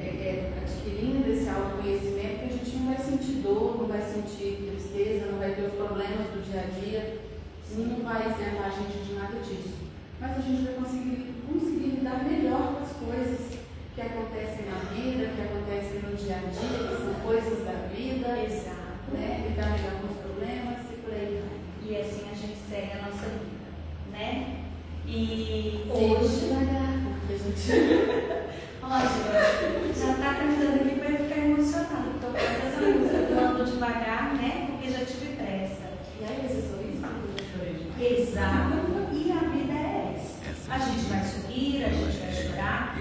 adquirindo esse autoconhecimento, que a gente não vai sentir dor, não vai sentir tristeza, não vai ter os problemas do dia a dia, não vai isentar a gente de nada disso. Mas a gente vai conseguir lidar melhor com as coisas que acontecem na vida, que acontecem no dia a dia, que são coisas da vida. Exato. Né? Lidar melhor com os problemas e por aí vai. E assim a gente segue a nossa vida, né? E Hoje devagar, porque a gente... Olha, já tá cantando aqui para eu ficar emocionada. Estou com essa música, ando devagar, né? Porque já tive pressa. E aí você sorriso, eu chorei demais. Exato. E a vida é essa. A gente vai sorrir, a gente vai chorar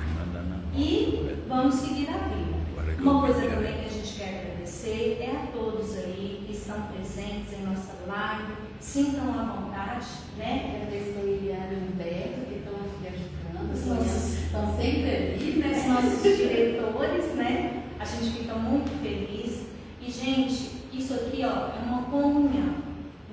e vamos seguir a vida. Uma coisa também que a gente quer agradecer é a todos aí que estão presentes em nossa live. Sintam à vontade, né? Agradeço a Eliana e o Humberto, que estão aqui ajudando. Estão sempre ali, né? Os nossos diretores, né? A gente fica muito feliz. E, gente, isso aqui, ó, é uma comunhão,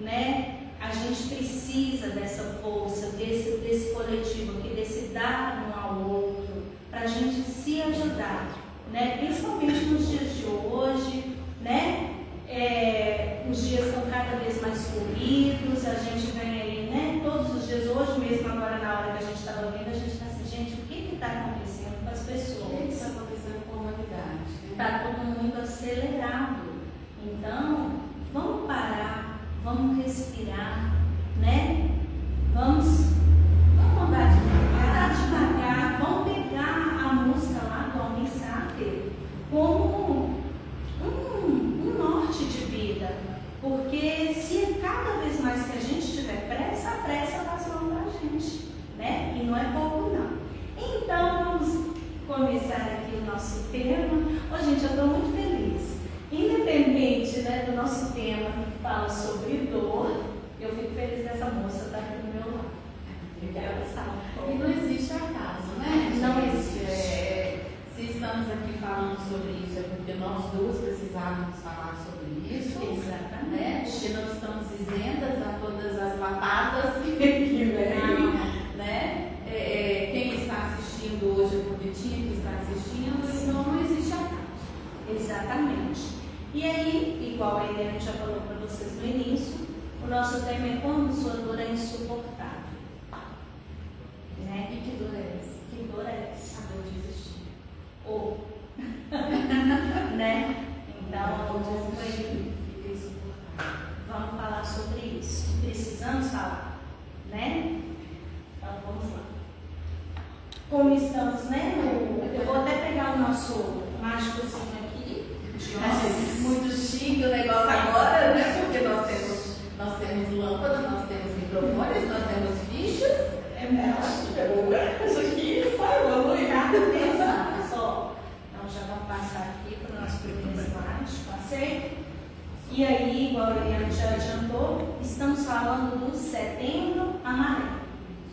né? A gente precisa dessa força, desse coletivo aqui, desse dar um ao outro, para a gente se ajudar, né? Principalmente nos dias de hoje, né? Os dias estão cada vez mais corridos, a gente vem aí, né? Todos os dias, hoje mesmo, agora na hora que a gente estava ouvindo, a gente está assim, gente, o que está acontecendo com as pessoas? O que está acontecendo com a humanidade? Está todo mundo acelerado. Então, vamos parar, vamos respirar, né? Vamos andar devagar, vamos pegar a música lá do Almir Sater como um norte de vida. Porque se cada vez mais que a gente tiver pressa, a pressa faz mal para a gente, né? E não é pouco não. Então, vamos começar aqui o nosso tema. Ô, gente, eu estou muito feliz. Independente, né, do nosso tema que fala sobre dor, eu fico feliz dessa moça estar aqui do meu lado. E não existe acaso, né? Não existe. Se estamos aqui falando sobre isso, é porque nós duas precisávamos falar sobre isso. Exatamente. Né? Porque não estamos isentas a todas as latadas que vem, né? Quem está assistindo hoje é porque tinha que estar assistindo, então não existe acaso. Exatamente. E aí, igual a Eliane já falou para vocês no início, o nosso tema é quando sua dor é insuportável. Né? E que dor é essa? Que dor é essa? A dor de existir. Ou, né? Então, Fica insuportável. vamos falar sobre isso. Precisamos falar, né? Então, vamos lá. Como estamos, né? Eu vou até pegar o nosso mágicozinho aqui. Muito chique o negócio agora, né? Porque nós temos lâmpada, nós temos microfones, nós temos fichas. Isso aqui sai uma luz. Cada vez mais, ó. Então já vamos passar aqui para o nosso primeiro slide. Passei. E aí, igual a Eliane já adiantou, estamos falando do Setembro Amarelo.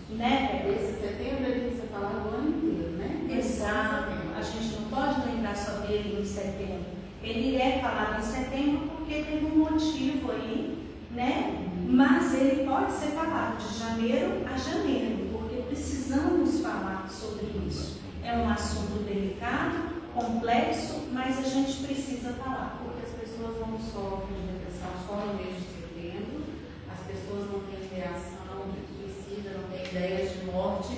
Né? Esse setembro ele precisa falar do ano inteiro, né? Exato. A gente não pode lembrar só dele em setembro. Ele é falado em setembro porque teve um motivo aí, né? Mas ele pode ser falado de janeiro a janeiro, porque precisamos falar sobre isso. É um assunto delicado, complexo, mas a gente precisa falar. Porque as pessoas não sofrem de depressão só no mês de setembro, as pessoas não têm reação suicida, não têm ideias de morte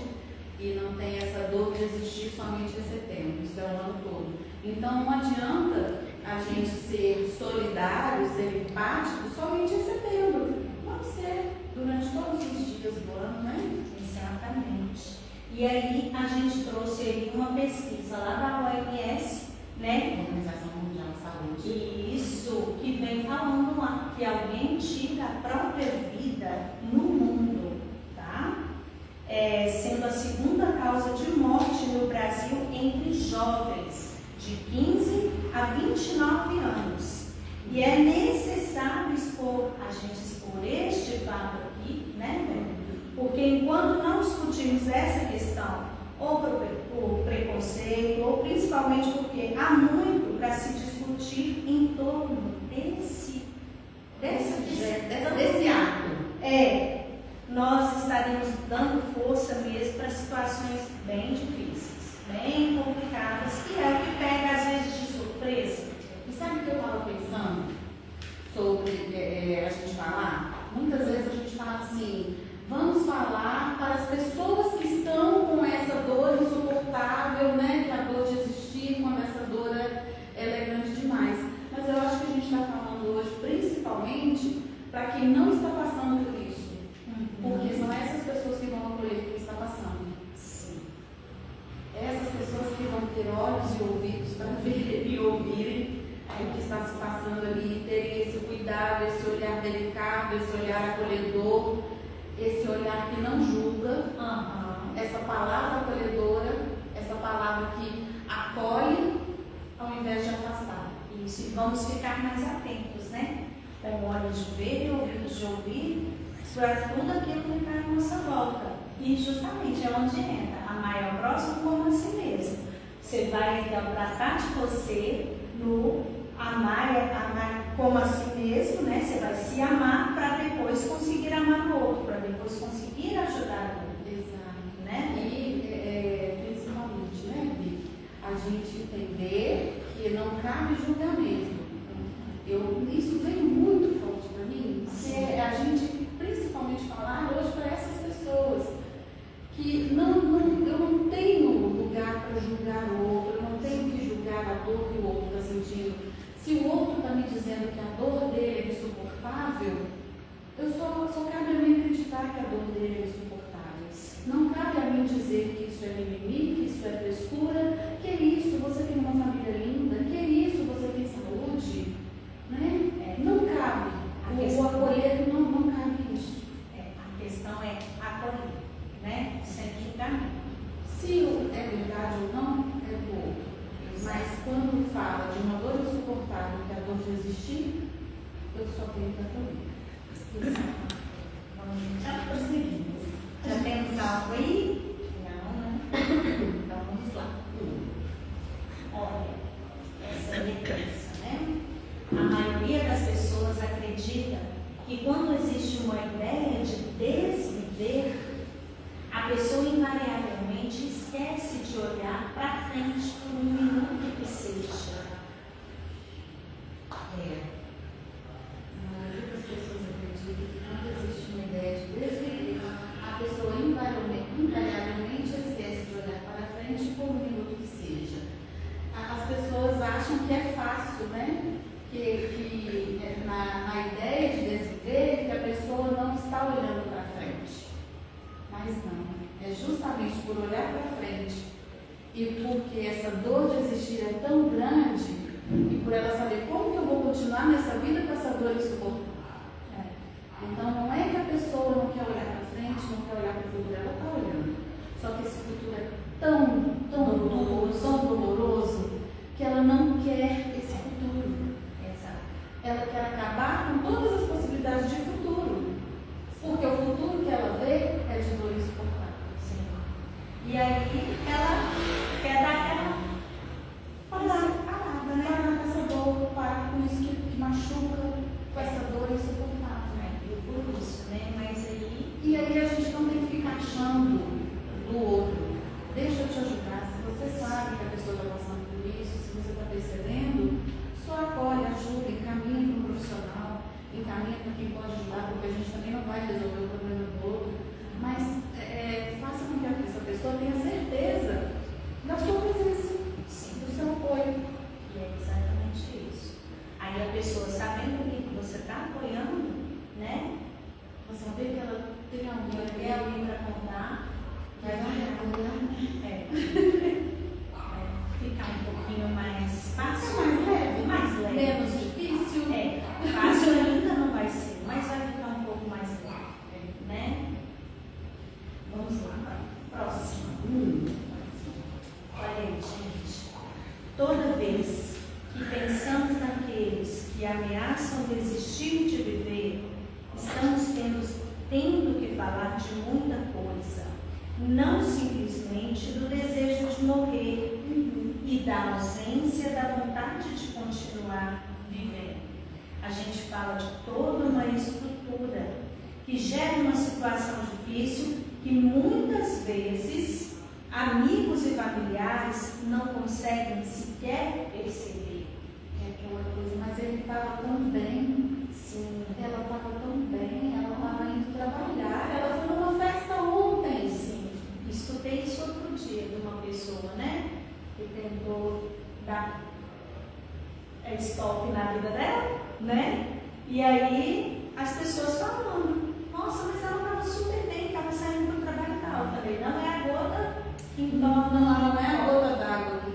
e não têm essa dor de existir somente em setembro, isso é o ano todo. Então não adianta a gente ser solidário, ser empático somente em setembro. Pode ser durante todos os dias do ano, né? Exatamente. E aí a gente trouxe aí uma pesquisa lá da OMS, né? Organização Mundial de Saúde. Isso, que vem falando lá que alguém tira a própria vida no mundo, tá? Sendo a segunda causa de morte no Brasil entre jovens de 15 a 29 anos. E é necessário a gente expor este fato aqui, né? Porque enquanto não discutirmos essa questão, ou por preconceito, ou principalmente porque há muito para se discutir em torno desse ato. Nós estaremos dando força mesmo para situações bem difíceis, bem complicadas, que é o que pede ter olhos e ouvidos para verem e ouvirem o que está se passando ali, terem esse cuidado, esse olhar delicado, esse olhar acolhedor, esse olhar que não julga, essa palavra acolhedora, essa palavra que acolhe ao invés de afastar. Isso, e vamos ficar mais atentos, né? Com olhos de ver e ouvidos de ouvir, para tudo aquilo que está à nossa volta. E justamente é onde entra amar ao próximo como a si mesmo. Você vai então tratar de você no amar como a si mesmo, né? Você vai se amar para depois conseguir amar o outro, para depois conseguir ajudar o outro. Exato. Né? E principalmente, né, Bi, a gente entender que não cabe julgamento. Isso veio muito forte para mim, que a gente principalmente falar hoje para essas pessoas que eu não tenho lugar para julgar o outro, eu não tenho que julgar a dor que o outro está sentindo. Se o outro está me dizendo que a dor dele é insuportável, só cabe a mim acreditar que a dor dele é insuportável. Não cabe a mim dizer que isso é mimimi, que isso é frescura, que isso, você tem uma família linda, que isso, você tem saúde, né? Não cabe. O acolher não cabe isso. A questão é acolher, né? Sem julgamento. Se é verdade ou não, é do outro. Mas quando fala de uma dor insuportável, que é a dor de existir, eu só tenho que acolher. Já prosseguimos. Já temos algo aí? Não, né? Então vamos lá. Olha, essa é a diferença, né? A maioria das pessoas acredita que quando existe uma ideia de desviver, a pessoa invariavelmente esquece de olhar para frente por um minuto que seja. A maioria das pessoas acredita que quando existe uma ideia de desviver, a pessoa invariavelmente esquece de olhar para frente por um minuto que seja. As pessoas acham que é fácil, né? Que na ideia de desviver, que a pessoa não está olhando para frente. Mas não. É justamente por olhar para frente e porque essa dor de existir é tão grande e por ela saber como que eu vou continuar nessa vida com essa dor insuportável. Então não é que a pessoa não quer olhar para frente, não quer olhar para o futuro, ela está olhando. Só que esse futuro é tão doloroso que ela não quer esse futuro. Ela quer acabar com todas as possibilidades de futuro. Porque o futuro que ela vê é de dor insuportável. E aí ela quer dar aquela parada, né? Parar com essa dor, parar com isso que machuca, com essa dor insuportável. E por isso, né? Mas aí... E aí a gente não tem que ficar achando do outro. Deixa eu te ajudar. Se você sabe que a pessoa está passando por isso, se você está percebendo, só acolhe, ajuda, encaminha para um profissional, encaminha para quem pode ajudar, porque a gente também não vai resolver o problema do outro. Mas faça com que essa pessoa tenha certeza da sua presença, do seu apoio. E é exatamente isso. Aí a pessoa, sabendo o que você está apoiando, né? Você saber que ela tem alguém para contar, vai apoiar, né? Ficar um pouquinho mais fácil, mais leve, menos difícil. Fácil ainda não vai ser, mas vai ficar um pouco mais leve, né? Vamos lá, próxima. Olha aí, gente. Toda vez que pensamos naqueles que ameaçam desistir de viver, estamos tendo que falar de muita coisa, não simplesmente do desejo de morrer e da ausência da vontade de continuar vivendo. A gente fala de toda uma estrutura que gera uma situação difícil que muitas vezes amigos e familiares não conseguem sequer perceber. É aquela coisa, mas ele estava tão bem. Sim. Ela estava tão bem, ela estava indo trabalhar, ela foi numa festa ontem. Sim. Escutei isso outro dia de uma pessoa, né? Que tentou dar stop na vida dela, né? E aí as pessoas falando, nossa, mas ela estava super bem, estava saindo do trabalho e tal. Eu falei, não é a gota que entorna lá. Não é a gota d'água que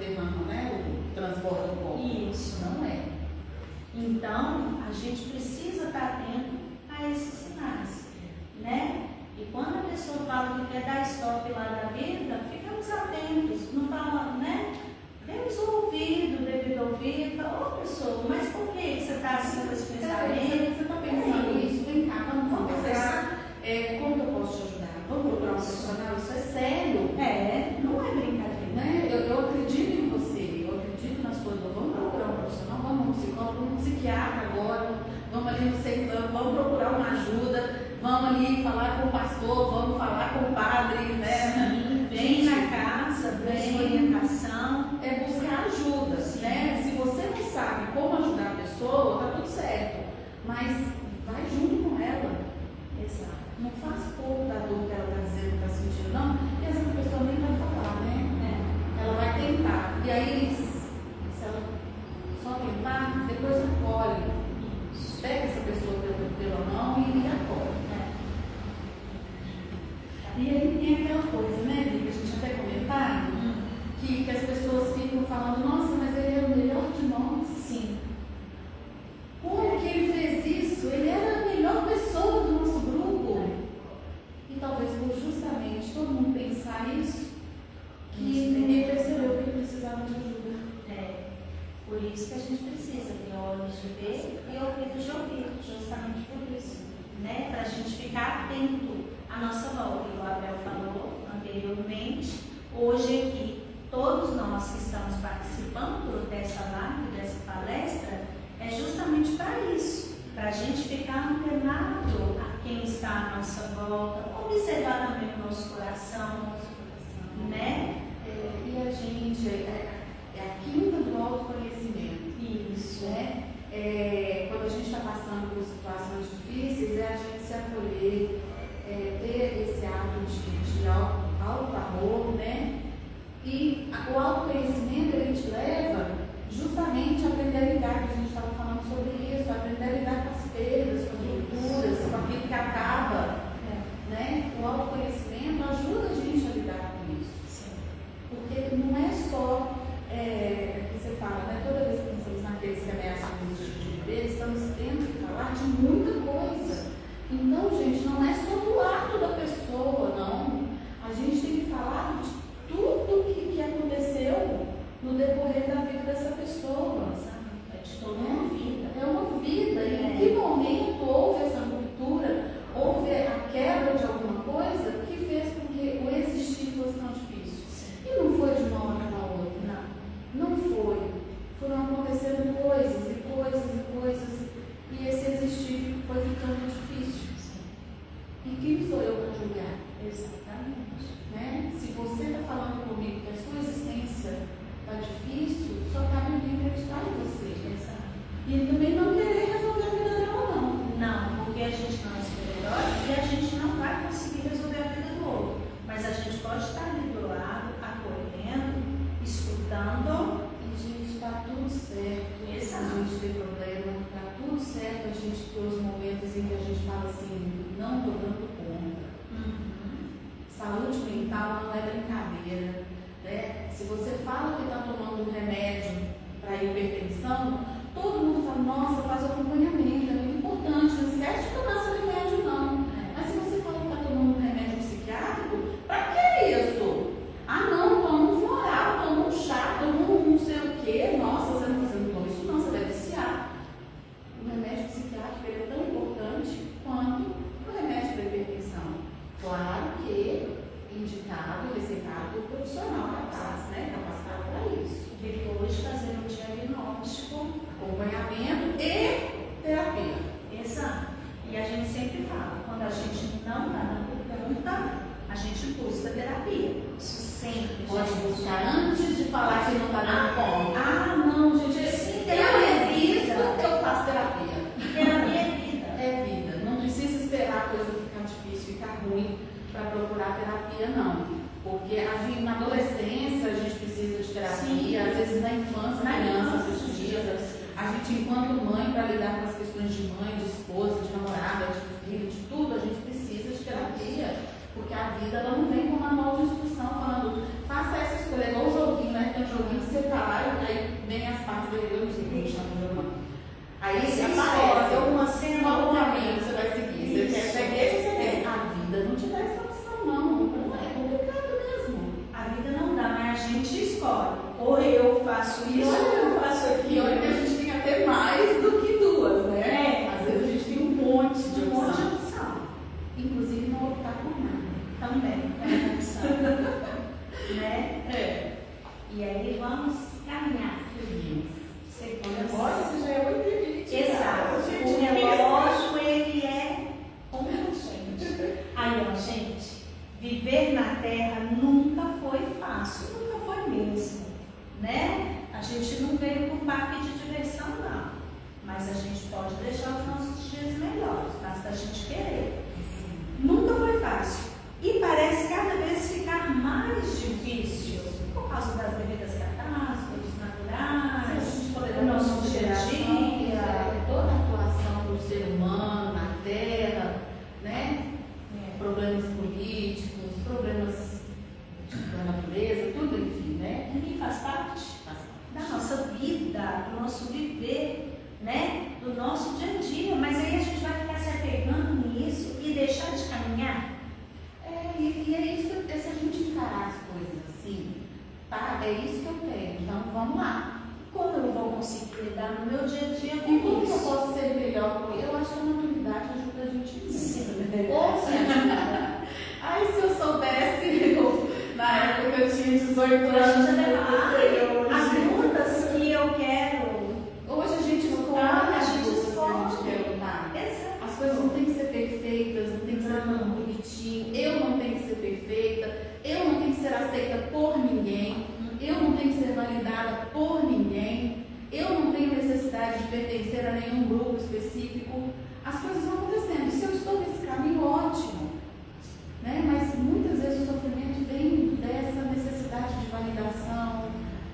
isso que a gente precisa ter olhos de ver e ouvidos de ouvir, justamente por isso, né? Para a gente ficar atento à nossa volta. E o Abel falou anteriormente, hoje aqui, todos nós que estamos participando dessa live, dessa palestra, é justamente para isso, para a gente ficar antenado a quem está à nossa volta, observar também o nosso coração, né? E a gente, é a quinta do autoconhecimento. Isso. Né? Quando a gente está passando por situações difíceis, é a gente se acolher, ter esse ato de auto-amor, né? E o autoconhecimento ele te leva justamente a aprender a lidar, que a gente estava falando sobre isso, a aprender a lidar com as perdas, com as rupturas, com aquilo que acaba. Né? O autoconhecimento ajuda a gente a lidar com isso. Sim. Porque não é só que você fala, né? Toda vez que pensamos naqueles que ameaçam o desistir de viver, estamos tendo que falar de muita coisa. Então, gente, não é só do ato da pessoa, não. A gente tem que falar de tudo que aconteceu no decorrer da vida dessa pessoa. É de toda uma vida. É uma vida. E em que momento houve essa ruptura, houve a quebra de alguma coisa que fez com que o existir fosse tão difícil? E não foi de uma hora para outra. Não foi. Foram acontecendo coisas e coisas e coisas. E esse existir foi ficando difícil. E quem sou eu para julgar? Exatamente. Né? Se você está falando comigo que a sua existência está difícil, só cabe a mim acreditar em você. Exato. E também não querer resolver a vida dela, não. Não, porque a gente não é super-herói e a gente não vai conseguir resolver a vida do outro. Mas a gente pode estar ali do lado, acolhendo, escutando. E, gente, está tudo certo. Exato. A gente tem problema, está tudo certo a gente ter os momentos em que a gente fala assim, não estou dando conta. Saúde mental não é brincadeira. Né? Se você fala que está tomando um remédio para hipertensão, todo mundo fala, nossa, faz acompanhamento, é muito importante, não esquece de tomar seu remédio, não. Mas se você fala que está tomando um remédio psiquiátrico, para que isso? Ah, não, toma um floral, toma um chá, toma um não sei o quê. Nossa, você não toma isso, não, você deve viciar. O remédio psiquiátrico ele é tão importante quanto o remédio para hipertensão. Claro que indicado, receitado por profissional capaz, né? Capacitado para isso. Depois de fazer um diagnóstico, acompanhamento e terapia. Exato. E a gente sempre fala, quando a gente não está dando conta, a gente busca terapia. Isso sempre. Pode buscar antes de falar que não está dando conta. Ah, não, gente. Sim, terapia é vida. Eu faço terapia. Terapia é vida. É vida. Não precisa esperar a coisa ficar difícil, ficar ruim para procurar terapia, não. Porque a gente, na adolescência a gente precisa de terapia, sim, às vezes na infância, criança precisa. A gente, enquanto mãe, para lidar com as questões de mãe, de esposa, de namorada, de filho, de tudo, a gente precisa de terapia. Porque a vida ela não vem com um manual de instrução falando, faça essa escolha, igual o joguinho, né? Tem um joguinho que você tá lá, aí vem as partes dele, eu não sei como chama o jogo. Aí você aparece alguma cena, algum caminho você vai seguir. Você quer seguir esse, você quer. A vida não te dá essa opção, não. Não é complicado mesmo. A vida não dá, mas a gente escolhe. Ou eu faço isso, ou eu faço aquilo. E olha que a gente tem até mais do que duas, né? É. Às vezes a gente tem um monte de opção. Um monte de opção. Inclusive não optar por nada. Também é uma opção. Né? É. E aí vamos caminhar. Seguimos. Seguimos. Agora você já é 8h20. Exato. O relógio, ele é como a gente. Aí, ó, gente, viver na Terra nunca foi fácil. Nunca foi mesmo. Né? A gente não veio para um parque de diversão, não. Mas a gente pode deixar os nossos dias melhores. Basta a gente querer. Nunca foi fácil. E parece cada vez ficar mais difícil por causa das devidas catástrofes naturais, do nosso dia a dia, toda a atuação do ser humano na Terra, né? Problemas políticos, problemas da natureza, tudo enfim, né? E faz parte da nossa vida, do nosso viver, né? Do nosso dia a dia. Mas aí a gente vai ficar se apegando nisso e deixar de caminhar. E é isso, se a gente encarar as coisas assim, tá? É isso que eu tenho, então vamos lá. Como eu vou conseguir validada por ninguém, eu não tenho necessidade de pertencer a nenhum grupo específico, as coisas vão acontecendo. Se eu estou nesse caminho, ótimo, né? Mas muitas vezes o sofrimento vem dessa necessidade de validação,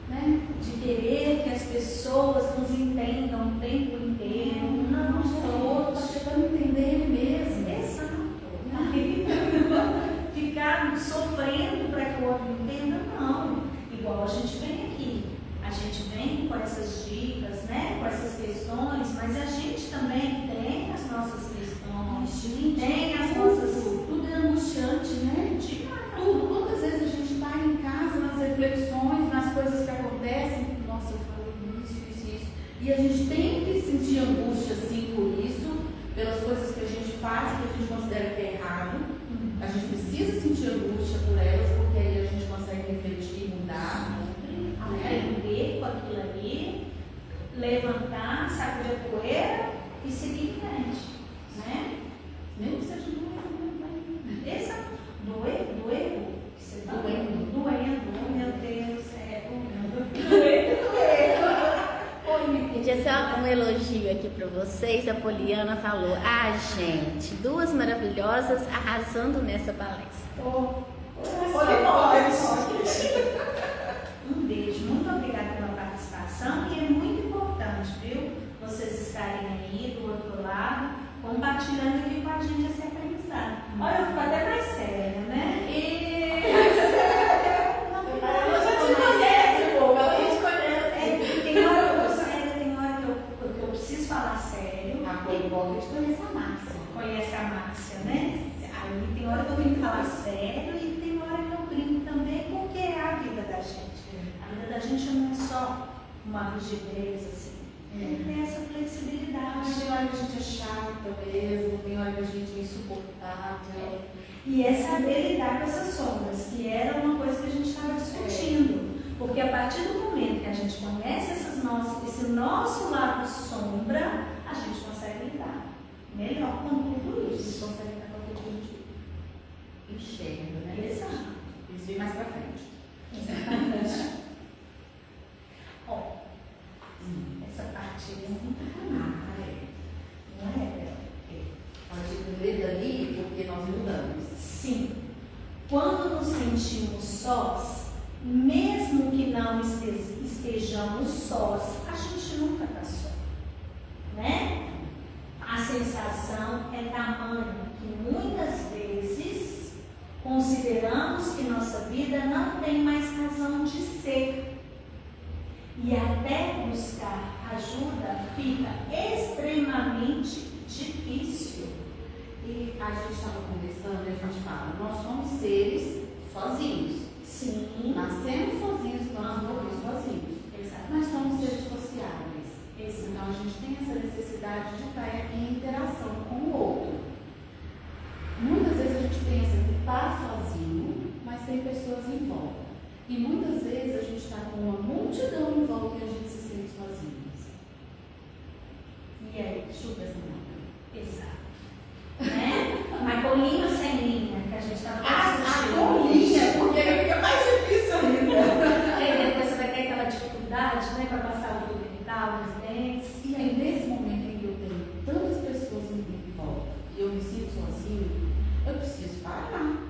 né? De querer que as pessoas nos entendam o tempo inteiro. Não, o outro está tentando entender ele mesmo. Exato. Ficar sofrendo para que o outro entenda, não. Igual a gente vem aqui. A gente vem com essas dicas, né? Com essas questões, mas a gente também tem as nossas questões, tem as nossas. Tudo é angustiante, né? Tudo. Quantas vezes a gente está em casa, nas reflexões, nas coisas que acontecem, nossa, eu falo isso. E a gente tem que sentir angústia, sim, por isso, pelas coisas que a gente faz, que a gente considera que é errado. A gente precisa sentir angústia por elas, porque aí a gente consegue refletir e mudar. Aprender com aquilo ali, levantar, sacudir a poeira e seguir em frente, né? Mesmo que seja doendo. Exato. Doendo. Você tá doendo, meu Deus, doendo. Oi, minha querida. Deixa só um elogio aqui para vocês. A Poliana falou: gente, duas maravilhosas arrasando nessa palestra. Um beijo, muito obrigada pela participação e é muito importante, viu? Vocês estarem aí do outro lado, compartilhando aqui com a gente esse aprendizado. Olha, eu fico até mais séria, né? Tem hora que eu tô séria, tem hora que eu preciso falar sério. Bom, a gente conhece a Márcia. Conhece a Márcia, né? Aí tem hora que eu tenho que falar sério e tem hora que eu brinco também, porque é a vida da gente. A vida da gente não é só uma rigidez, assim. Tem essa flexibilidade. Tem hora que a gente é chata mesmo, tem hora que a gente é insuportável. E é saber lidar com essas sombras, que era uma coisa que a gente estava discutindo. Porque a partir do momento que a gente conhece esse nosso lado sombra, a gente consegue lidar melhor com tudo isso. Consegue lidar com o que a gente enxerga, né? Exato. Isso vem mais pra frente. Exatamente. Ó, essa parte é muito Não é? Pode ler dali porque nós mudamos. Sim. Quando nos sentimos sós, mesmo que não estejamos sós, a gente nunca está só, né? A sensação é tamanha que muitas vezes consideramos que nossa vida não tem mais razão de ser. E até buscar ajuda fica extremamente difícil. E a gente estava conversando e a gente fala, nós somos seres sozinhos. Sim. Nascemos sozinhos, vamos morrer sozinhos. Exato. Nós somos seres sociáveis. Exato. Então a gente tem essa necessidade de estar em interação com o outro. Muitas vezes a gente pensa que está sozinho, mas tem pessoas em volta. E muitas vezes a gente está com uma multidão em volta e a gente se sente sozinho. E aí? Chupa essa mão. Exato. Né? A colinha sem linha que a gente estava porque fica mais difícil ainda. Aí depois você vai ter aquela dificuldade, né, para passar o fio dental nos dentes. E aí, nesse momento em que eu tenho tantas pessoas em volta e eu me sinto sozinho, eu preciso parar.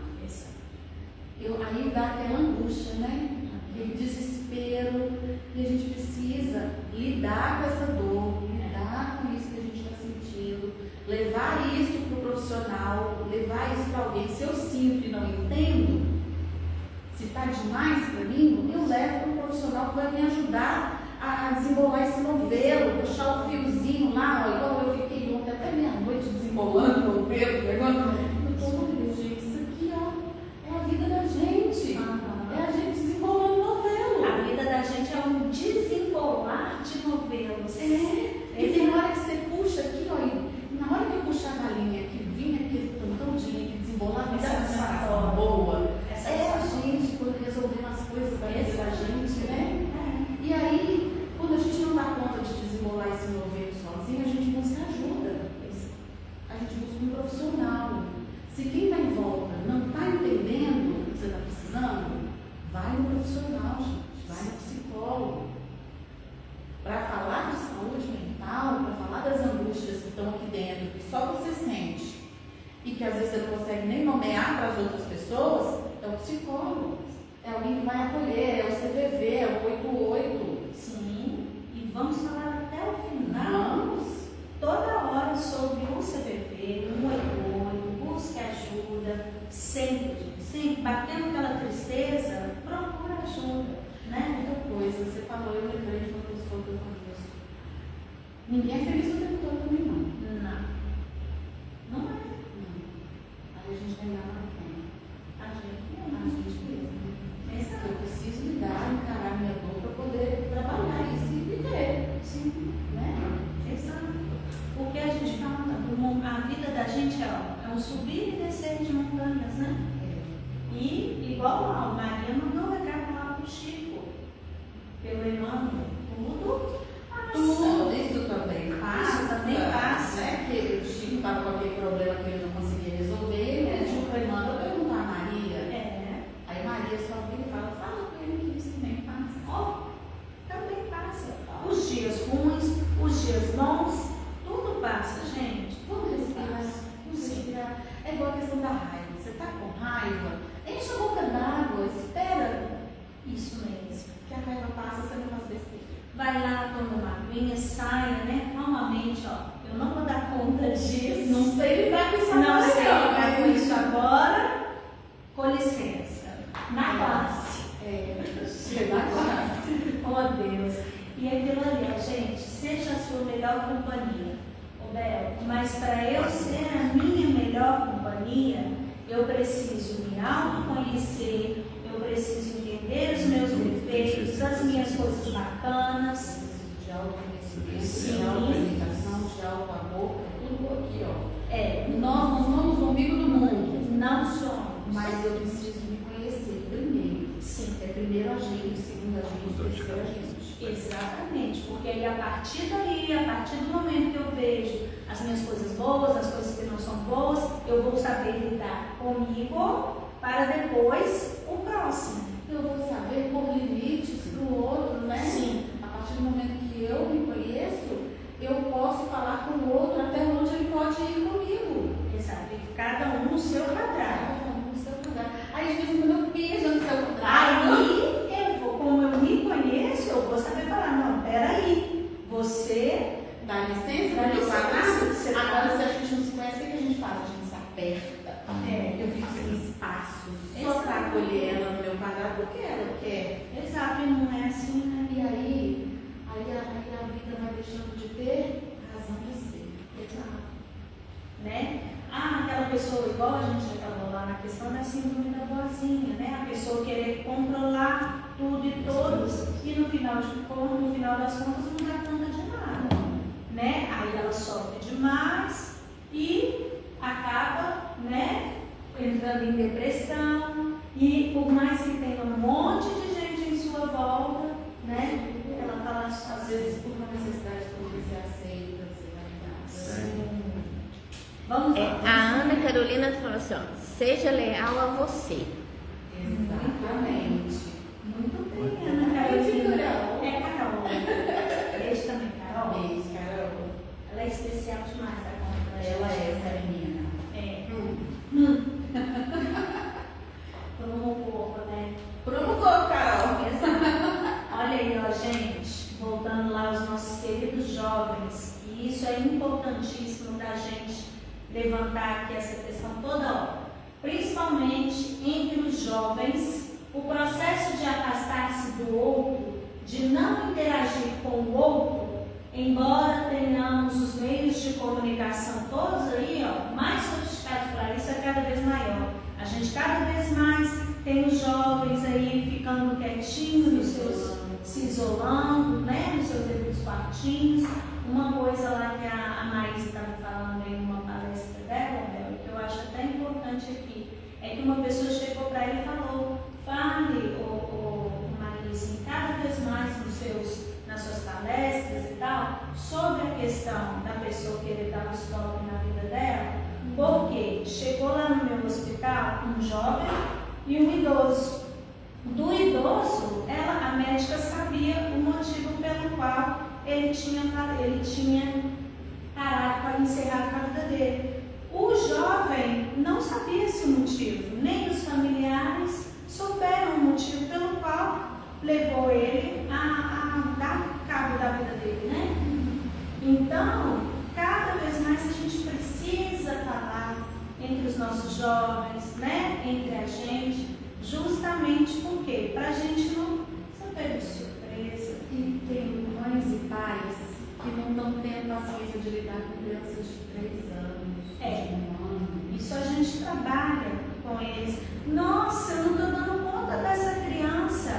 Aí dá aquela angústia, né? Aquele desespero, e a gente precisa lidar com essa dor, lidar com isso que a gente está sentindo, levar isso para o profissional, levar isso para alguém. Se eu sinto e não entendo, se está demais para mim, eu levo para o profissional que vai me ajudar a desembolar esse novelo, deixar o fiozinho lá, ó, igual eu fiquei ontem até meia-noite desembolando o novelo, pegando. Eu estou meu gente, isso aqui ó, é a vida da gente. É a gente desembolando o novelo. A vida da gente é um desembolar de novelos. E tem hora que você puxa aqui, ó, e na hora que eu puxava a linha, que vinha aquele tantão de linha que desembolava, me dá uma sensação boa. É a gente quando resolvendo as coisas da vida da gente, né? E aí, quando a gente não dá conta de desembolar esse novelo sozinho, a gente busca ajuda. A gente busca um profissional. Se quem está em volta não está entendendo o que você está precisando, vai no profissional, gente. Vai no psicólogo. consegue nem nomear para as outras pessoas, é o psicólogo. É alguém que vai acolher, é o CVV, é o 88. Sim, e vamos falar até o final, Vamos. toda hora, sobre o CVV, o 188, busque ajuda, sempre, sempre, batendo aquela tristeza, procura ajuda, né? Outra coisa, você falou, eu lembrei de uma pessoa que eu conheço. Ninguém é feliz o tempo todo também, não. Não é. Não. Aí a gente vai lá na frente. A gente A não. gente mesmo. Exato. Eu preciso lidar, encarar minha dor para poder trabalhar isso e viver. Sim, Né? exato. Porque a gente fala, a vida da gente é um subir e descer de montanhas, né? E, igual lá, o Maria mandou recado lá pro Chico, pelo Emmanuel, tudo passa. Tudo isso também passa. Isso também passa. Né? Que o Chico estava com aquele problema que ele não conseguia resolver, ele pediu para ele mandar perguntar a Maria. Aí Maria só vem e fala com ele que isso também passa. Ó, também passa. Os dias ruins, os dias bons, tudo passa, gente. Vamos respirar. Vamos respirar. É igual a questão da raiva. Você está com raiva, enche a boca d'água, espera. Isso mesmo. Que a raiva passa, você não faz besteira. Vai lá, toma uma aguinha, saia, né? Calmamente, ó. Eu não vou dar conta disso. Não sei lidar com isso Não agora, sei lidar com mas- isso agora. Com licença. Na classe. Chega na classe. Oh, Deus. E aquilo ali, ó, gente, seja a sua melhor companhia. Ô, Bel, mas para eu ser a minha melhor companhia, eu preciso me autoconhecer, eu preciso entender os meus defeitos, as minhas coisas bacanas. Preciso de autoconhecimento, Sim. de autoalimentação, de autoamor, tudo aqui, ó. Nós Nós não somos o umbigo do mundo, não somos. mas eu preciso me conhecer primeiro. Sim. É primeiro a gente, segundo a gente, terceiro a gente. Exatamente, porque aí a partir daí, a partir do momento que eu vejo as minhas coisas boas, as coisas que não são boas, eu vou saber lidar comigo para depois o próximo. Eu vou saber pôr limites para o outro, né? Sim. A partir do momento que eu me conheço, eu posso falar com o outro até onde ele pode ir comigo. Exato, e cada um no seu quadrado. No seu lugar. Aí, às vezes, quando eu piso no seu quadrado, Aí eu vou, como eu me conheço, eu vou saber falar, não, peraí, você dá licença, Dá no meu licença, quadrado. você tá- Agora, se a gente não se conhece, o que a gente faz? A gente se aperta. Eu fico sem espaço só para acolher ela no meu quadrado, porque ela quer. exato, e não é assim, né? E aí a vida vai deixando de ter razão de ser. Exato. Né? Aquela pessoa, igual a gente já falou lá na questão da síndrome da boazinha, né? A pessoa querer controlar tudo e todos e no final das contas não dá conta de nada, né? Aí ela sofre demais e acaba, né, entrando em depressão e por mais que tenha um monte de gente em sua volta, né? Ela tá lá Às sozinha. vezes, por uma necessidade de ser aceita, ser validada. Vamos lá. A Ana Carolina falou assim, ó, seja leal a você. Exatamente. Muito bem, Ana Carolina. Carol. É Carol. Beijo também, Carol. Beijo, Carol. Ela é especial demais, a conta pra Ela gente. é essa menina. É. Hum. Tomou um pouco, né? Provocou, Carol. Exato. Olha aí, ó, gente. Voltando lá aos nossos queridos jovens. E isso é importantíssimo da gente levantar aqui essa questão toda hora. Principalmente entre os jovens, o processo de afastar-se do outro, de não interagir com o outro, embora tenhamos os meios de comunicação todos aí, ó, mais sofisticados para isso, é cada vez maior. A gente cada vez mais tem os jovens aí ficando quietinhos nos seus, se isolando, né, nos seus devidos quartinhos. Uma coisa lá que a Maísa estava falando em uma palestra dela, Bel, que eu acho até importante aqui, é que uma pessoa chegou para ele e falou, fale, Maísa, cada vez mais nas suas palestras e tal, sobre a questão da pessoa querer dar um stop na vida dela, porque chegou lá no meu hospital um jovem e um idoso. Do idoso, a médica sabia o motivo pelo qual ele tinha parado para encerrar a vida dele. O jovem não sabia esse motivo, nem os familiares souberam o motivo pelo qual levou ele a dar cabo da vida dele, né? Então, cada vez mais a gente precisa falar entre os nossos jovens, né? Entre a gente, justamente porque para a gente não ser pego de surpresa. E tem mães e pais que não estão tendo paciência de lidar com crianças de 3 anos, de 1 ano. Isso a gente trabalha com eles. Nossa, eu não estou dando conta dessa criança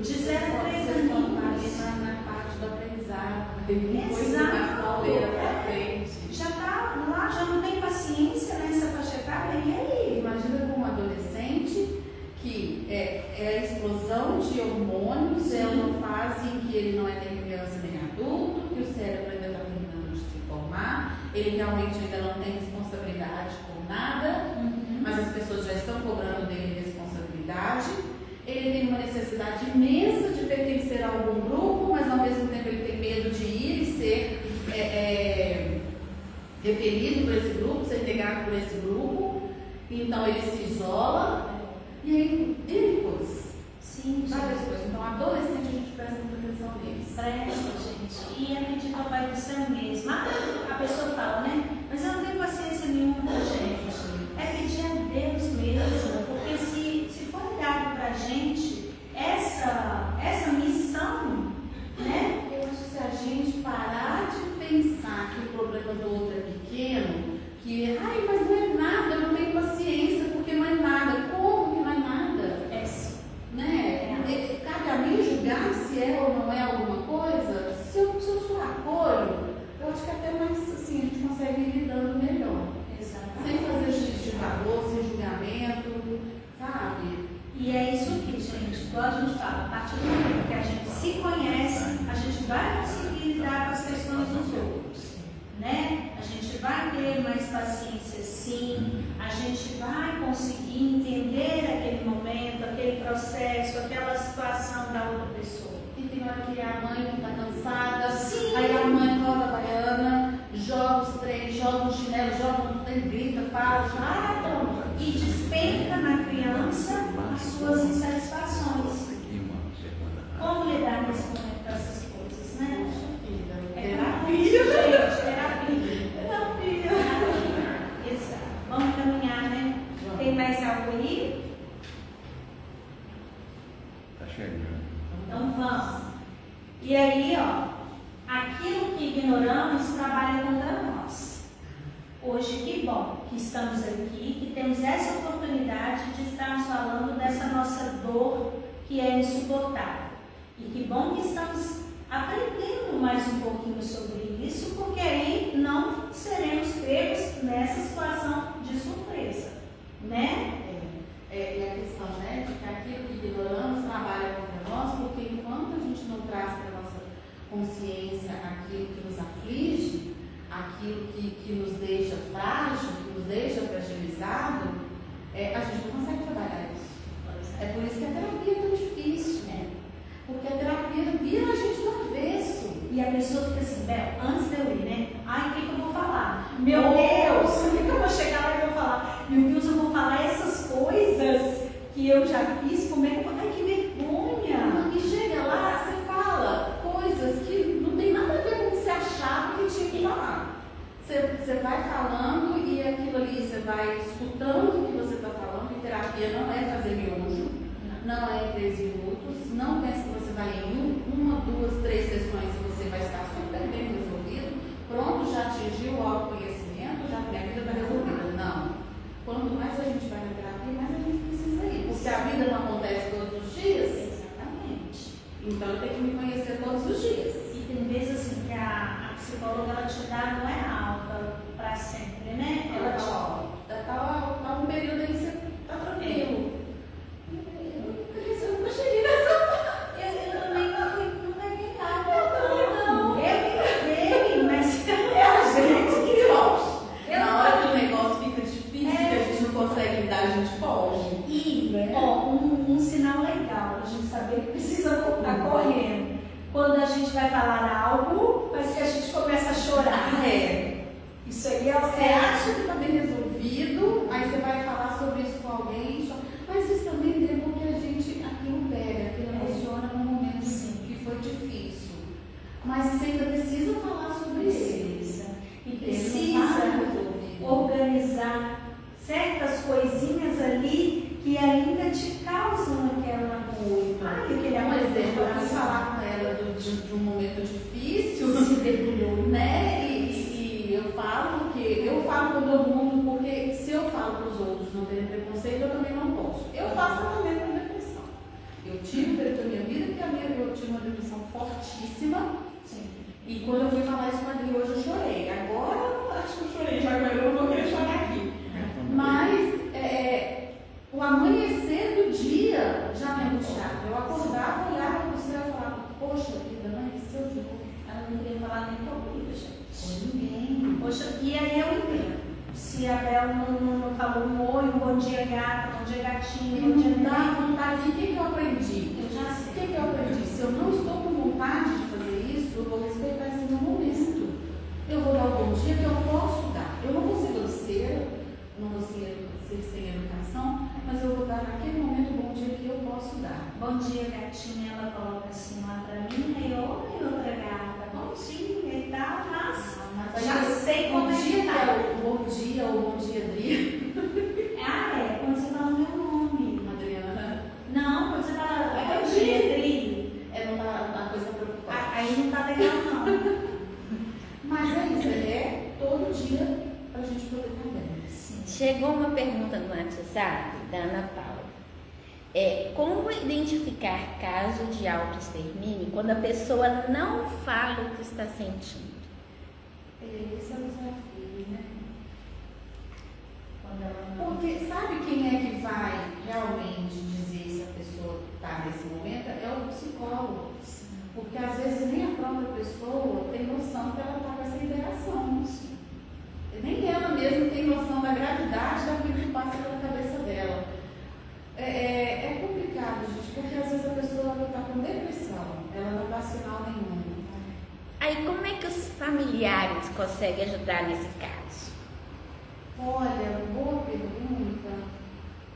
de 0 a 3 anos. Na parte do aprendizado. Tem coisa mais pauleira pra frente. Já está lá, já não tem paciência nessa faixa etária, e aí? Imagina com um adolescente que é a explosão de hormônios, é uma fase em que ele não é nem criança nem adulto, que o cérebro ainda está terminando de se formar, ele realmente ainda não tem responsabilidade por nada, mas as pessoas já estão cobrando dele responsabilidade. Ele tem uma necessidade imensa de pertencer a algum grupo, mas ao mesmo tempo ele tem medo de ir e ser repelido por esse grupo, ser negado por esse grupo. Então ele se isola e aí ele coisas. Sim, Várias coisas. Então, adolescente, a gente presta muita atenção neles. presta, gente. E é pedir ao Pai do Céu mesmo. A pessoa fala, né? Mas eu não tenho paciência nenhuma, gente. É pedir a Deus mesmo, porque se for dado pra gente essa missão, né? Eu acho que se a gente parar de pensar que o problema do outro é pequeno, que, ai, mas não é nada, eu não tenho paciência, porque não é nada. Como que não é nada? É sim. Né? Cabe a mim julgar se é ou não é alguma coisa. Se eu sou apoio, eu acho que até mais assim, a gente consegue ir lidando melhor. Sem fazer juízo de valor, sem julgamento, sabe? E é isso aqui, gente. Igual a gente fala, a partir do momento que a gente se conhece, a gente vai conseguir lidar com as questões dos outros, né? A gente vai ter mais paciência, sim. A gente vai conseguir entender aquele momento, aquele processo, aquela situação da outra pessoa. E tem hora que a mãe que está cansada, Sim. aí a mãe coloca a baiana, joga os trem, joga o chinelo, joga o trem, grita, fala, E despenca na criança as suas insatisfações. Como lidar nesse momento com essas coisas, né? terapia. Gente, terapia. Exato. Vamos caminhar, né? Tem mais algo aí? Tá chegando. Então vamos. E aí, ó, aquilo que ignoramos trabalha contra nós. Hoje, que bom que estamos aqui, que temos essa oportunidade de estarmos falando dessa nossa dor que é insuportável. E que bom que estamos aprendendo mais um pouquinho sobre isso, porque aí não seremos pegos nessa situação de surpresa, né? E a questão, né, de que aquilo que ignoramos trabalha contra nós, porque enquanto a gente não traz para a nossa consciência aquilo que nos aflige, aquilo que nos deixa frágil, que nos deixa fragilizado, a gente não consegue trabalhar isso. É por isso que a terapia é tão difícil, né? Porque a terapia vira a gente do avesso. E a pessoa fica assim, Bel, antes de eu ir, né? Ai, o que eu vou falar? Meu Deus, o que eu vou chegar lá e vou falar? Meu Deus, eu vou falar essas coisas que eu já fiz, como é que eu vou? Ai, que vergonha! E chega lá, você fala coisas que não tem nada a ver com o que você achava que tinha que falar. Você vai falando e aquilo ali, você vai escutando o que você está falando, e terapia não é fazer miojo, não é em 3 minutos, não pense que você vai em 1, 2, 3 sessões e você vai estar super bem resolvido, pronto, já atingiu o autoconhecimento, já minha vida está resolvida. Não. Quanto mais a gente vai na terapia, mais a gente precisa ir, porque a vida não acontece todos os dias. Exatamente. Então eu tenho que me conhecer todos os dias. E tem vezes assim que a psicóloga ela te dá, não é alta para sempre, né? Ela tá um período aí que você tá tranquilo. Eu nunca cheguei nessa fase. Eu também não peguei nada. Não. Eu peguei, mas A gente que foge. Na hora que o negócio fica difícil, que a gente não consegue lidar, a gente foge. E, né? ó, um sinal legal pra gente saber que precisa voltar correndo. Quando a gente vai falar algo, mas que a gente começa a chorar. É. Isso aí é Você acha que tá bem Mas você ainda precisa falar sobre isso. E Ele precisa não tá resolvido. organizar certas coisinhas ali que ainda te causam aquela angústia. Ai, aquele Um exemplo, eu fui coração. falar com ela de um momento difícil, Se debulhou, né? E eu falo com todo mundo, porque se eu falo para os outros não terem preconceito, eu também não posso. Eu faço também com depressão. Eu tive durante a minha vida, porque eu tive uma depressão fortíssima. Sim. E quando eu fui falar isso com a Adri hoje, eu chorei. Agora eu acho que eu chorei, já agora eu não vou querer chorar aqui. Mas o amanhecer do dia já me angustiava. Eu acordava, olhava para o céu e falava, poxa vida, amanheceu de novo. Ela não queria falar nem comigo, gente. Com ninguém. Poxa, e aí eu entendo. Se a Bel não falou um oi, um bom dia gata, bom dia gatinho, bom dia Não dá neném, vontade. E o que eu aprendi? eu já O sei. que eu aprendi? Se eu não estou com vontade de fazer isso, eu vou respeitar esse meu momento. Eu vou dar o bom dia que eu posso dar. Eu não vou ser grosseira, não vou ser sem educação, mas eu vou dar naquele momento o bom dia que eu posso dar. Bom dia, gatinha, ela coloca assim lá pra mim, aí oi, outra gata, bom dia e tal, mas Mas já aí, sei como é que dia tá. é o bom dia ou bom dia, Adri. Quando você fala meu nome. Adriana. Não, quando você fala, bom dia, Adri. Não tá a coisa preocupada. Aí não tá legal, não. Mas é isso, todo dia pra gente poder estar bem. Chegou uma pergunta no WhatsApp da Ana Paula. Como identificar caso de autoextermínio quando a pessoa não fala o que está sentindo? Esse é o desafio, né? Quando ela não... Porque sabe quem é que vai realmente dizer se a pessoa está nesse momento? É o psicólogo. Porque às vezes nem a própria pessoa tem noção que ela está com essa interação. Nem ela mesma tem noção da gravidade daquilo que passa pela cabeça dela. É complicado, gente, porque às vezes a pessoa está com depressão, ela não dá sinal nenhum. Aí como é que os familiares conseguem ajudar nesse caso? Olha, boa pergunta.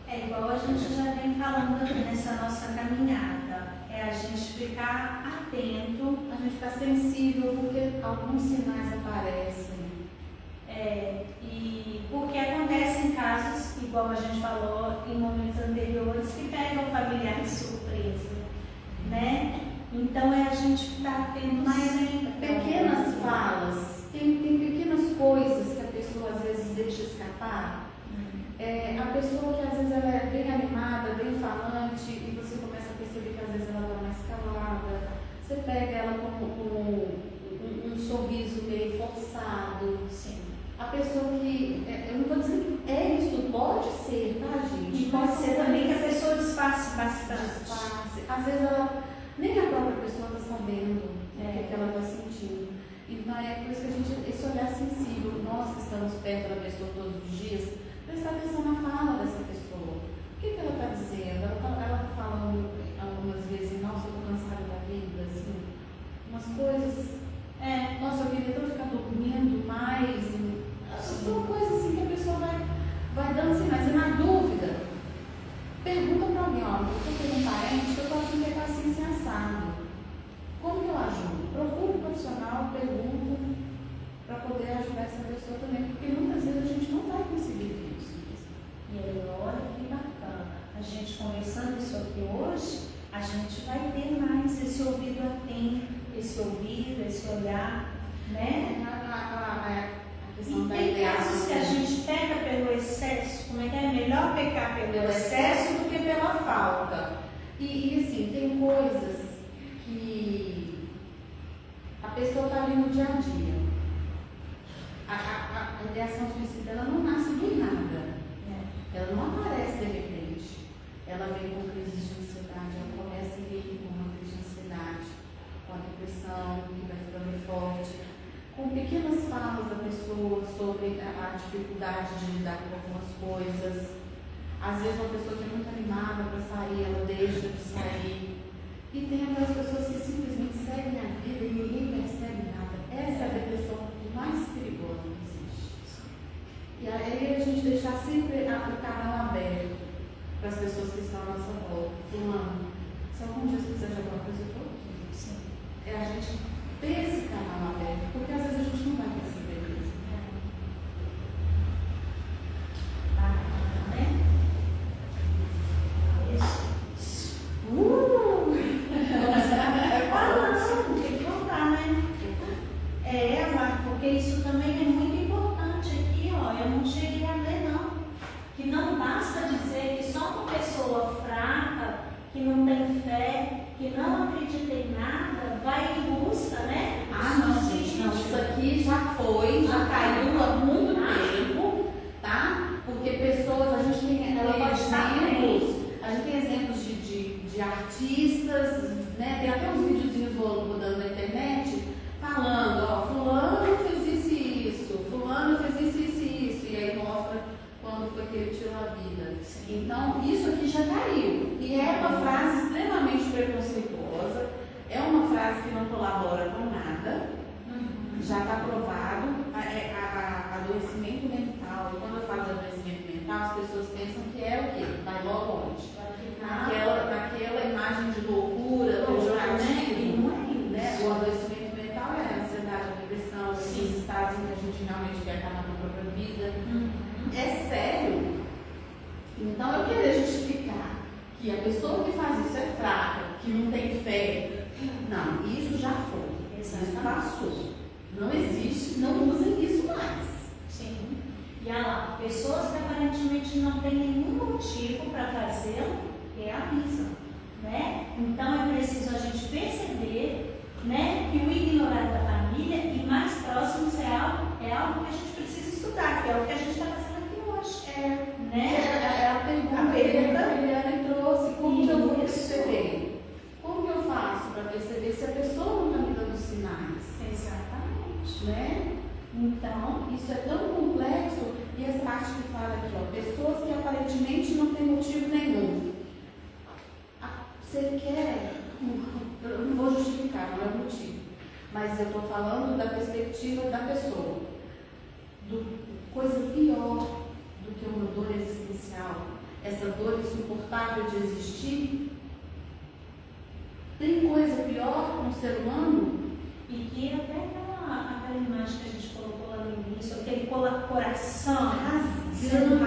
É igual a gente já vem falando nessa nossa caminhada. É a gente ficar atento, A gente fica sensível porque alguns sinais aparecem. E porque acontecem casos, igual a gente falou em momentos anteriores, que pegam o familiar de surpresa, né? Então é a gente ficar atento sempre. Pequenas falas, tem pequenas coisas que a pessoa às vezes deixa escapar. A pessoa que às vezes ela é bem animada, bem falante, e você começa a perceber que às vezes ela está mais calada. Você pega ela com um sorriso meio forçado. Sim. A pessoa que, eu não estou dizendo que é isso, pode ser, tá, gente? E pode Mas ser também que a pessoa disfarce bastante. disfarce. Às vezes ela, nem a própria pessoa está sabendo o que ela está sentindo. Então é por isso que a gente, esse olhar sensível, nós que estamos perto da pessoa todos os dias, prestar atenção na fala dessa pessoa. O que ela está dizendo? Ela está falando algumas vezes, nossa, eu estou cansada da vida, assim, umas coisas. Nossa, eu queria tanto ficar dormindo mais. São coisas assim que a pessoa vai dando sinais. E na dúvida, pergunta para alguém, eu estou tendo um parente que eu estou aqui com assim assado. Como que eu ajudo? Procura um profissional, pergunta para poder ajudar essa pessoa também, porque muitas vezes a gente não vai conseguir ver isso. E aí, olha que bacana. A gente conversando isso aqui hoje, a gente vai ter mais esse ouvido atento, esse ouvido, esse olhar, né? A questão E da tem ideia. casos que a gente peca pelo excesso. Como é que é? Melhor pecar pelo Pelo excesso do que pela falta. E assim, tem coisas que a pessoa está ali no dia a dia. A ideação suicida ela não nasce do nada. Ela não aparece de repente. Ela vem com crise de ansiedade, ela começa a ir com uma crise de ansiedade, com a depressão, que vai ficando forte, com pequenas falas da pessoa sobre a dificuldade de lidar com algumas coisas. Às vezes uma pessoa que é muito animada para sair, ela deixa de sair. E tem aquelas pessoas que simplesmente seguem a vida e ninguém percebe nada. Essa é a depressão mais perigosa que existe. E aí a gente deixar sempre o canal aberto para as pessoas que estão à nossa volta. Fulano, se algum dia você precisar de alguma coisa, eu estou aqui. É a gente caiu há muito tempo, tá? Porque pessoas, a gente tem exemplos de artistas, né? Tem até uns videozinhos rodando na internet falando, ó, fulano fez isso e isso, fulano fez isso e isso, e aí mostra quando foi que ele tirou a vida. Então, isso aqui já caiu. E é uma frase extremamente preconceituosa, é uma frase que não colabora com nada, já está provado. Adoecimento mental, e quando eu falo de adoecimento mental, as pessoas pensam que é o quê? Vai logo onde? Naquela imagem de loucura, pejorativo, né? O adoecimento mental é a ansiedade, a depressão, esses estados em que a gente realmente quer acabar com a própria vida. É sério. Então, eu queria justificar que a pessoa que faz isso é fraca, que não tem fé. Não, isso já foi. Isso passou. Não existe, não usem isso mais. Sim. E olha lá, pessoas que aparentemente não têm nenhum motivo para fazê-lo, realizam, né? Então é preciso a gente perceber, né, que o ignorar da família e mais próximos é algo que a gente precisa estudar, que é o que a gente está fazendo aqui hoje. É a pergunta que ele trouxe, como que eu vou perceber? Como que eu faço para perceber se a pessoa não está me dando sinais? Exatamente. Né? Então, isso é tão complexo, e essa parte que fala aqui, ó, pessoas que aparentemente não têm motivo nenhum. Você quer, eu não vou justificar, não é motivo, mas eu estou falando da perspectiva da pessoa. Coisa pior do que uma dor existencial, essa dor insuportável de existir. Tem coisa pior no ser humano? E que até aquela imagem que a gente colocou lá no início, aquele coração rasgando.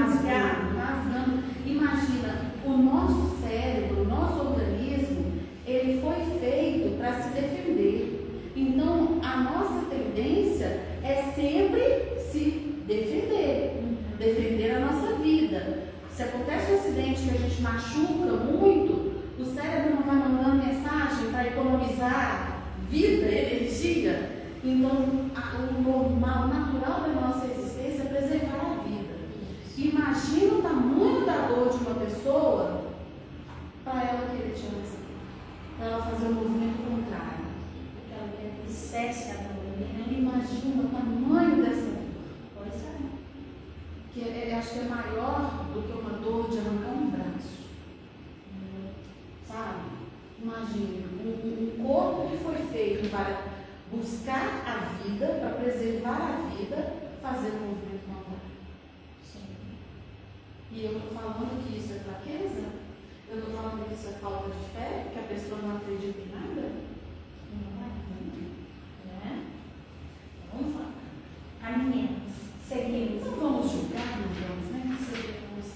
Imagina, o nosso cérebro, o nosso organismo, ele foi feito para se defender. Então, a nossa tendência é sempre se defender a nossa vida. Se acontece um acidente que a gente machuca muito, o cérebro não vai mandando mensagem para economizar vida, energia. Então, o normal, o natural da nossa existência é preservar a vida. Imagina o tamanho da dor de uma pessoa para ela querer tirar essa dor, para ela fazer um movimento contrário. Porque ela quer que cesse a dor, né? Imagina o tamanho dessa dor. Pois é. Que acho que é maior do que uma dor de arrancar um braço. Sabe? Imagine um corpo que foi feito para buscar a vida, para preservar a vida, fazer um movimento contrário. Sim. E eu estou falando que isso é fraqueza? Eu estou falando que isso é falta de fé? Que a pessoa não acredita em nada? Não é. Né? Vamos lá. Caminhamos. Seguimos. Não vamos julgar, não vamos, né? Seguimos.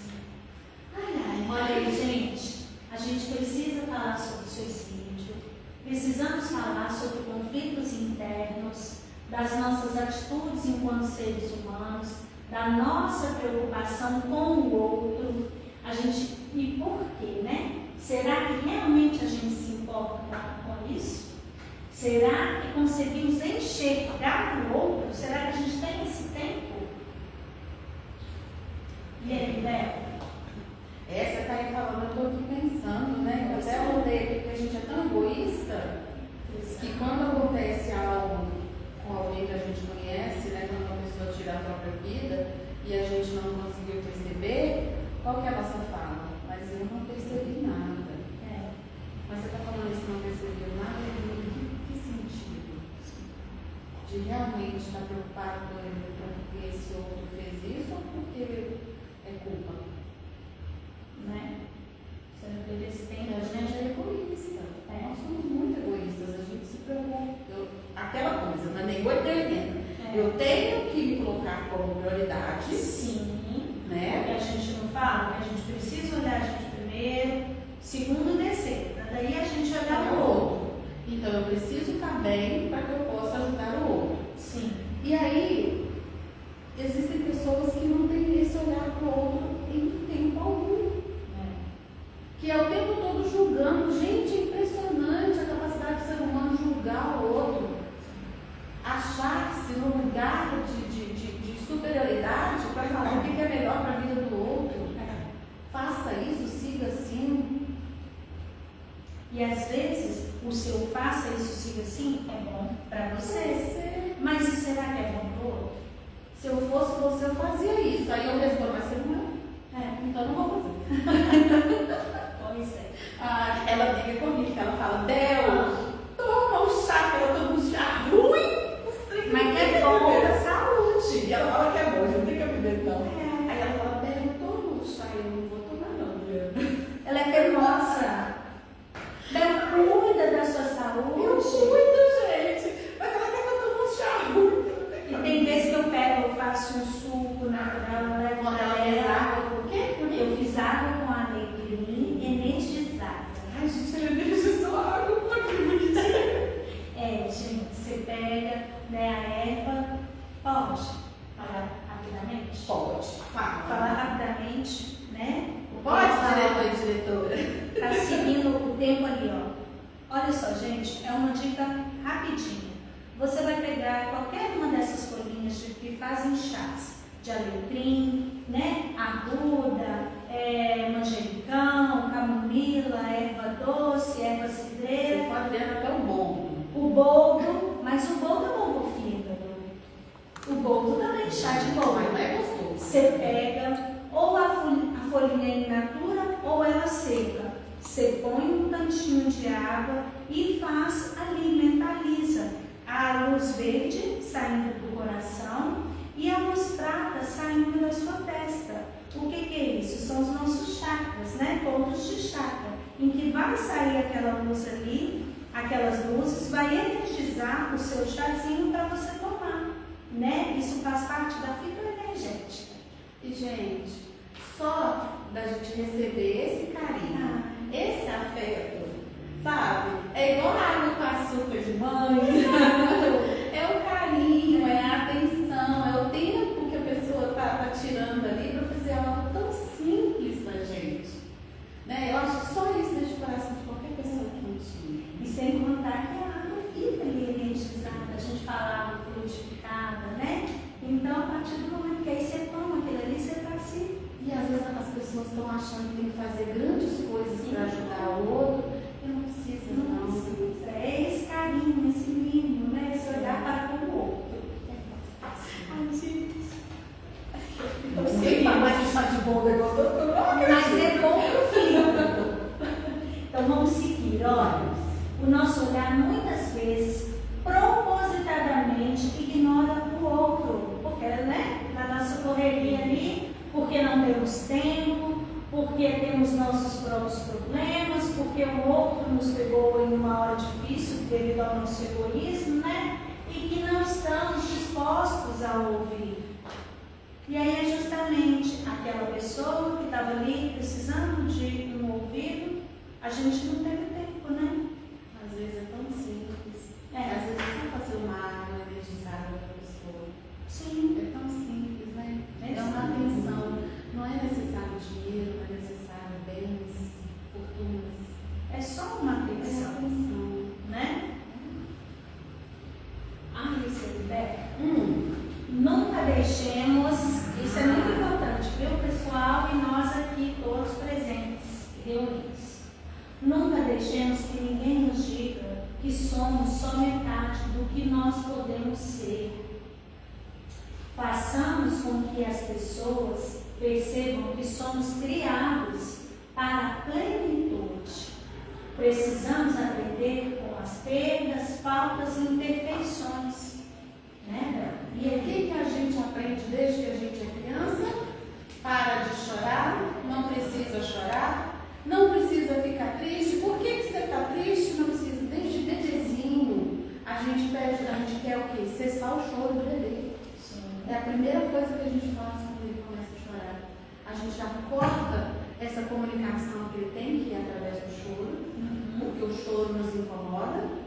Ai. Olha aí, gente. A gente precisa falar sobre suicídio, precisamos falar sobre conflitos internos, das nossas atitudes enquanto seres humanos, da nossa preocupação com o outro. E por quê, né? Será que realmente a gente se importa com isso? Será que conseguimos enxergar o outro? Será que a gente tem esse tempo? E aí, Léo? Essa está aí falando, eu estou aqui pensando, né? Eu até olhei aqui que a gente é tão egoísta que quando acontece algo com alguém que a gente conhece, né? Quando uma pessoa tira a própria vida e a gente não conseguiu perceber, qual que é a nossa fala? Mas eu não percebi nada. Mas você está falando isso, não percebeu nada, em que sentido? De realmente estar preocupado porque esse outro fez isso ou porque é culpa? Né? Você não teve esse tempo, A gente é egoísta. Nós somos muito egoístas. A gente se preocupa. Aquela coisa, não é nem 8 nem 80. Eu tenho que me colocar como prioridade. Sim. Né? Porque a gente não fala que a gente precisa olhar a gente primeiro, segundo, terceiro. Daí a gente olhar o outro. Então eu preciso estar bem para que eu possa ajudar o outro. Sim. E aí, existem pessoas que não têm esse olhar para o outro em tempo algum. Que é o tempo todo julgando. Gente, é impressionante a capacidade do ser humano julgar o outro. Achar-se no lugar de consigo assim, é bom para você. Mas e será que é bom para o outro? Se eu fosse você, eu fazia isso. Aí eu respondo, mas você não é. Então não vou fazer. Pois é. Ela briga comigo, que ela fala, Bel, toma um chá, que ela toma um chá ruim. Mas é bom pra saúde. E ela fala que é bom, não tem que beber não. É. Aí ela fala, Bel, toma um chá, eu não vou tomar não, Juliana. Ela é teimosa. Bel, cuida da sua saúde. Eu cuido, gente. Mas ela quer que eu tome um chá ruim. E tem vezes que eu pego, eu faço um suco natural, levo Quando pra ela fez ela. água, por quê? Eu fiz água com alecrim energizada. Ai, gente, ela energizou a água, que bonitinha. É, gente, você pega, né, a erva. Pode falar rapidamente? Pode. Falar rapidamente, né? Pode, diretor e diretora. Tá seguindo o tempo ali, ó. Olha só, gente, é uma dica rapidinha. Você vai pegar qualquer uma dessas folhinhas que fazem chás de alecrim, né? Arruda, manjericão, camomila, erva doce, erva cidreira. Você pode ver até o boldo. O boldo, mas o boldo é bom pro fígado. O boldo também é chá de boldo. Mas não é gostoso. Você pega ou a folhinha in natura ou ela seca. Você põe um tantinho de água e faz ali, mentaliza. A luz verde saindo do coração e a luz prata saindo da sua testa. O que é isso? São os nossos chakras, né? Pontos de chakra, em que vai sair aquela luz ali, aquelas luzes, vai energizar o seu chazinho para você tomar, né? Isso faz parte da fitoenergética. E, gente, só da gente receber esse carinho, esse afeto, sabe? É igual água com açúcar de mãe. É o carinho, é a atenção, é o tempo que a pessoa tá tirando ali para fazer algo tão simples pra gente. Né? Eu acho que só isso deixa o coração de qualquer pessoa quentinho. E sem contar que a água fica ali energizada, a gente fala água fluidificada, né? Então, a partir do momento que aí você toma aquilo ali, você está assim. E às vezes as pessoas estão achando que tem que fazer grandes coisas para ajudar o outro. E não precisa, não. Precisa. É esse carinho, esse mimo, né? Esse olhar para o outro. Ai, gente. Eu sei falar que chá de boldo é gostoso, Mas é bom pro fígado. Então vamos seguir, olha. O nosso olhar muitas vezes propositadamente ignora o outro, porque, né, na nossa correria ali, porque não temos tempo, porque temos nossos próprios problemas, porque o outro nos pegou em uma hora difícil devido ao nosso egoísmo, né, e que não estamos dispostos a ouvir. E aí é justamente aquela pessoa que estava ali precisando de um ouvido, a gente não teve tempo, né? Às vezes é tão simples. É. Às vezes é só fazer uma água energizada para a pessoa. Sim. É tão simples, né? É É uma simples. atenção. Não é necessário dinheiro, não é necessário bens, fortunas. É só uma É atenção, atenção. né? Ai, Silvia, nunca deixemos, isso é muito importante, viu, pessoal, e nós aqui todos presentes, reunidos. Nunca deixemos que ninguém nos diga que somos só metade do que nós podemos ser. Façamos com que as pessoas percebam que somos criados para a plenitude. Precisamos aprender com as perdas, faltas e imperfeições. Né? E o que a gente aprende desde que a gente é criança? Para de chorar, não precisa chorar, não precisa ficar triste. Por que você está triste? Não precisa. Desde bebezinho, a gente quer o quê? Cessar o choro do bebê. Sim. É a primeira coisa que a gente faz quando ele começa a chorar. A gente já corta essa comunicação que ele tem, que é através do choro, porque o choro nos incomoda.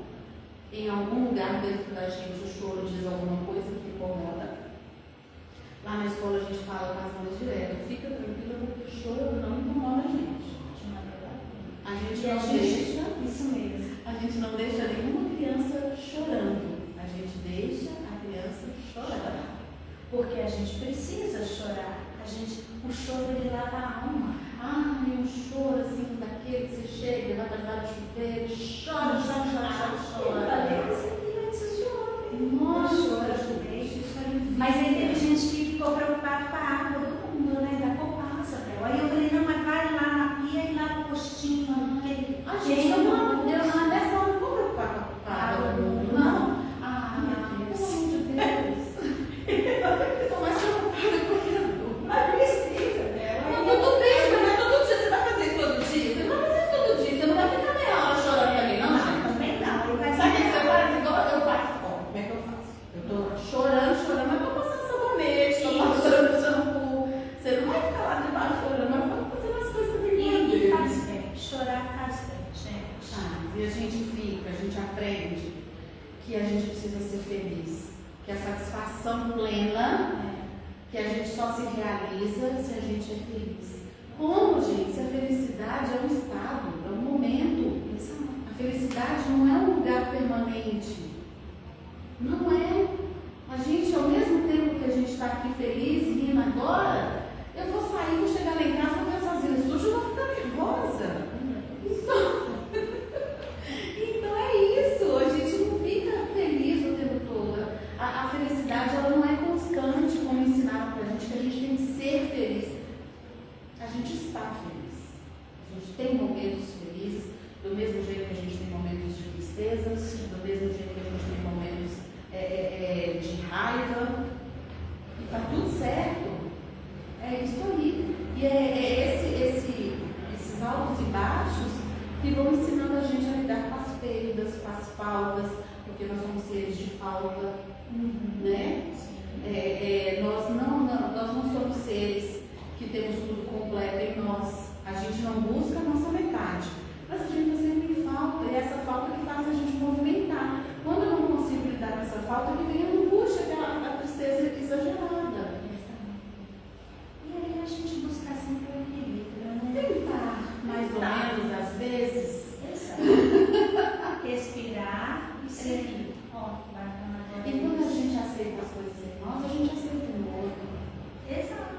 Em algum lugar dentro da gente o choro diz alguma coisa que incomoda. Lá na escola a gente fala com as mães direto, fica tranquila porque o choro não incomoda a gente. A gente não deixa, isso mesmo. a gente não deixa nenhuma criança chorando. A gente deixa a criança chorar. Porque a gente precisa chorar. O choro ele lava a alma. Ai, um choro assim daquele que você chega, vai para debaixo do chuveiro, chora. que a gente precisa ser feliz, que a satisfação plena, que a gente só se realiza se a gente é feliz. Como, gente? Se a felicidade é um estado, é um momento. A felicidade não é um lugar permanente. Não é. A gente, ao mesmo tempo que a gente está aqui feliz e rindo agora, eu vou sair, vou chegar lá em casa, vou ver as vasilhas sujas, eu vou ficar nervosa. Então é isso. A gente não fica feliz o tempo todo. A felicidade, ela não é constante, como ensinaram pra gente, que a gente tem que ser feliz. A gente está feliz. A gente tem momentos felizes, do mesmo jeito que a gente tem momentos de tristeza, do mesmo jeito que a gente tem momentos de raiva. E está tudo certo. É isso aí. E esses altos e baixos que vão ensinando a gente a lidar com as perdas, com as faltas, porque nós somos seres de falta. Né? Nós não somos seres que temos tudo completo em nós. A gente não busca a nossa metade, mas a gente está sempre em falta, e é essa falta que faz a gente movimentar. Quando eu não consigo lidar com essa falta, que vem a angústia, a tristeza exagerada. E aí a gente busca sempre o equilíbrio, né? Tentar, mais ou menos, às vezes. Exato. Respirar e seguir. E quando a gente aceita as coisas em nós, a gente aceita o outro. Exato.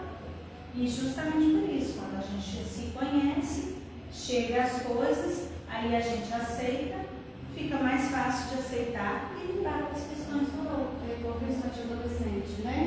E justamente por isso, quando a gente se conhece, chega as coisas, aí a gente aceita, fica mais fácil de aceitar e lidar com as questões do outro. É igual a questão de adolescente, né?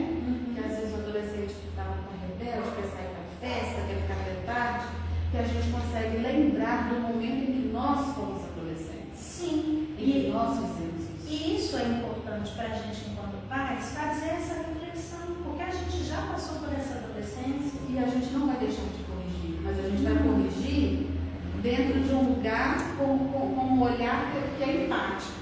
Que às vezes o adolescente que está rebelde, quer sair para festa, quer ficar até tarde, que a gente consegue lembrar do momento em que nós fomos adolescentes. Sim. Em que nós fizemos isso. E isso é importante para a gente, enquanto pais, fazer essa reflexão, porque a gente já passou por essa adolescência. E a gente não vai deixar de corrigir, mas a gente vai corrigir dentro de um lugar com um olhar que é empático.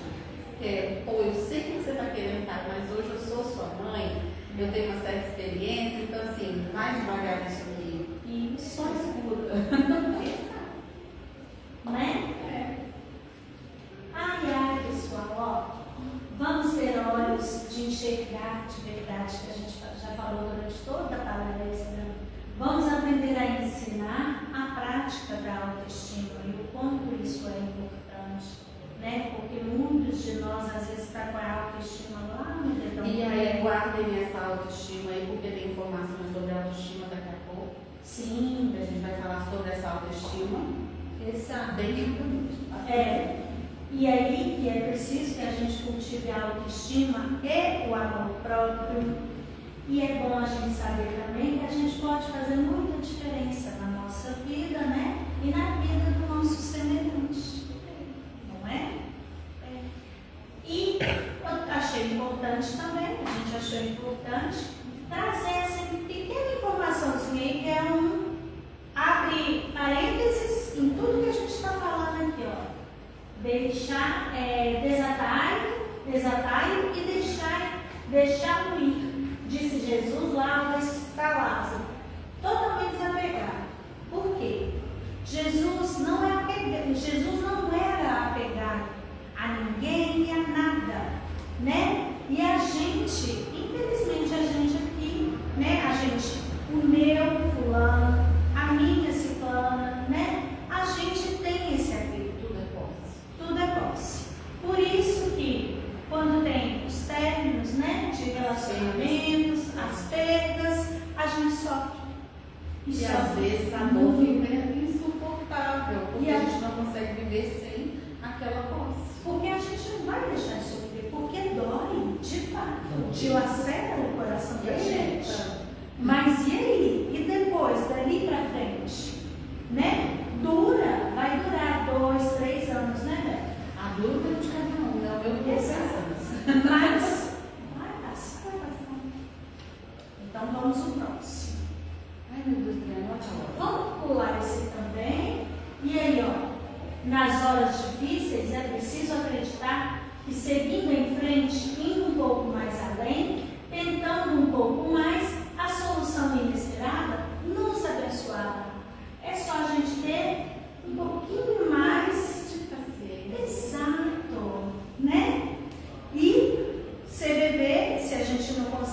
Eu sei que você está querendo estar, mas hoje eu sou sua mãe, eu tenho uma certa experiência, então assim, vai devagar nisso aqui. E só escuta. Né? Ai, pessoal, ó. Vamos ter olhos de enxergar de verdade, que a gente já falou durante toda a palestra. Vamos aprender a ensinar a prática da autoestima e o quanto isso é importante, né? Porque muitos de nós às vezes estão com a autoestima lá no dedão. E aí guardem essa autoestima aí, porque tem informações sobre a autoestima daqui a pouco. Sim. A gente vai falar sobre essa autoestima. Exato. Bem E aí que é preciso que a gente cultive a autoestima e o amor próprio. E é bom a gente saber também que a gente pode fazer muita diferença na nossa vida, né? E na vida do nosso semelhante. Não é? E eu achei importante também, a gente achou importante trazer essa pequena informaçãozinha aí, que é abre parênteses em tudo que a gente está falando aqui, ó. Deixar, desatai e deixar fluir. Disse Jesus lá para Lázaro, totalmente desapegado. Por quê? Jesus não era apegado a ninguém e a nada, né? E a gente, infelizmente, a gente aqui, né? O meu fulano, a minha ciclana, né? A gente tem esse apego. Tudo é posse. Por isso que quando tem os términos, né, de relacionamentos, as perdas, a gente sofre. E às vezes a dor fica insuportável, porque a gente não consegue viver sem aquela posse. Porque a gente não vai deixar de sofrer, porque dói, de fato, dilacera o coração da gente. Mas e aí? E depois, dali pra frente? Né? Vai durar 2, 3 anos, né, Beto? A dúvida de cada um, né? O meu por 6 anos. Mas vai passar. Então vamos ao próximo. Ai, meu Deus, que vamos pular esse também. E aí, ó, nas horas difíceis é preciso acreditar que seguindo em frente, indo um pouco mais além, tentando um pouco mais, a solução inesperada nos abençoará. É só a gente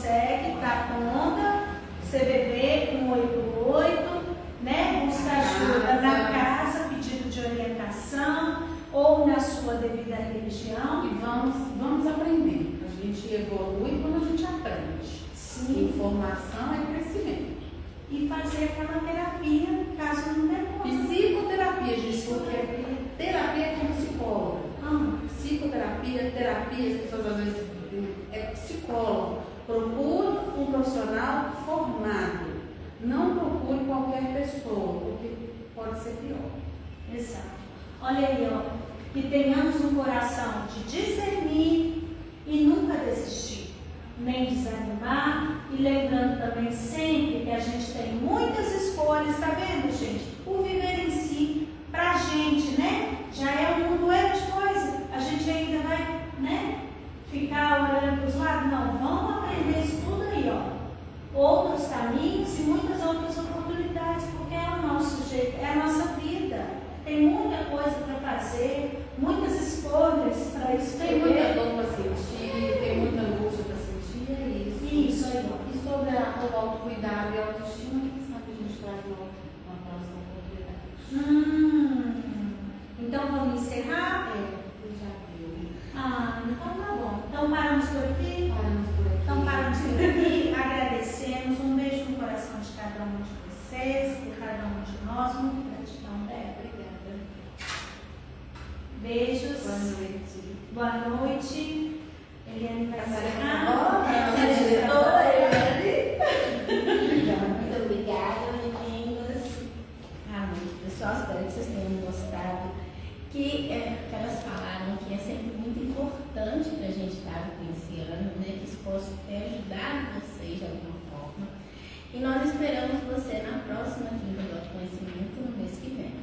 consegue, tá pronta, CVV 188, né? Busca ajuda na casa, pedido de orientação ou na sua devida religião. E vamos aprender. A gente evolui quando a gente aprende. Sim. Informação é crescimento. E fazer aquela terapia, caso não dê conta. Psicoterapia, gente, porque terapia é como psicólogo. Psicoterapia, terapia, as pessoas às vezes é psicólogo. Procure um profissional formado. Não procure qualquer pessoa, porque pode ser pior. Exato. Olha aí, ó, que tenhamos um coração de discernir e nunca desistir, nem desanimar, e lembrando também sempre que a gente tem muitas escolhas, tá vendo, gente? O viver em si, pra gente, né? Já é um mundo de coisa, a gente ainda vai, né? Ficar olhando para os lados? Não, vamos aprender isso tudo aí, ó. Outros caminhos e muitas outras oportunidades, porque é o nosso jeito, é a nossa vida. Tem muita coisa para fazer, muitas escolhas para escolher. Tem muita dor para sentir, tem muita angústia para sentir, é isso. Isso aí, ó. E sobre o autocuidado e a autoestima, quem sabe a gente traz uma próxima oportunidade. Então vamos encerrar? Já viu. Então tá bom. Então paramos por aqui? Paramos por aqui. Então paramos por aqui, agradecemos, um beijo no coração de cada um de vocês, de cada um de nós, muito gratidão, Débora. Obrigada. Beijos. Boa noite. Boa noite. Eliane vai encerrar. Nossa, diretora, Eliane. Muito obrigada, meninas. Muito pessoal, espero que vocês tenham gostado. Que elas falaram que é sempre muito importante para a gente estar vivenciando, né? Que isso possa ter ajudado vocês de alguma forma. E nós esperamos você na próxima Quinta do Conhecimento no mês que vem.